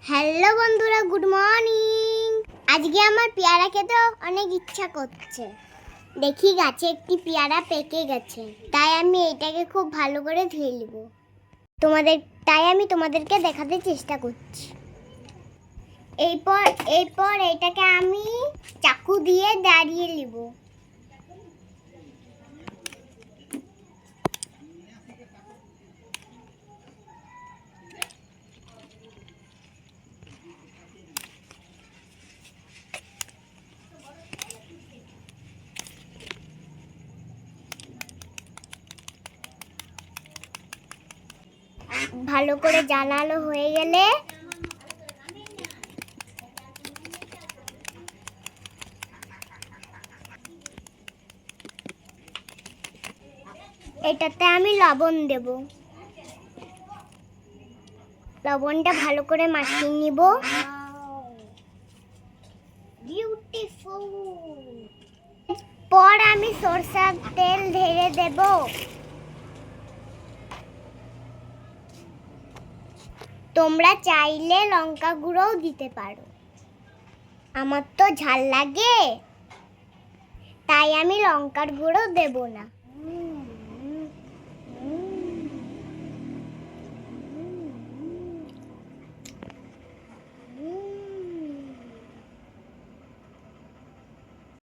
Hello বন্ধুরা, good morning. আজকে আমার পেয়ারা খেতে অনেক ইচ্ছা করছে। দেখি গাছে একটি পেয়ারা পেকে গেছে, তাই আমি এটাকে খুব ভালো করে ধুয়ে নেব। আমি তোমাদেরকে দেখাতে চেষ্টা করছি। এরপর এটাকে আমি চাকু দিয়ে দাঁড়িয়ে নেব। ভালো করে জানালো হয়ে গেলে এটাতে আমি লবণ দেব। লবণটা ভালো করে মাখিয়ে নিব। পর আমি সরষের তেল ঢেলে দেব। তোমরা চাইলে লঙ্কা গুঁড়োও দিতে পারো। আমার তো ঝাল লাগে, তাই আমি লঙ্কার গুঁড়ো দেব না।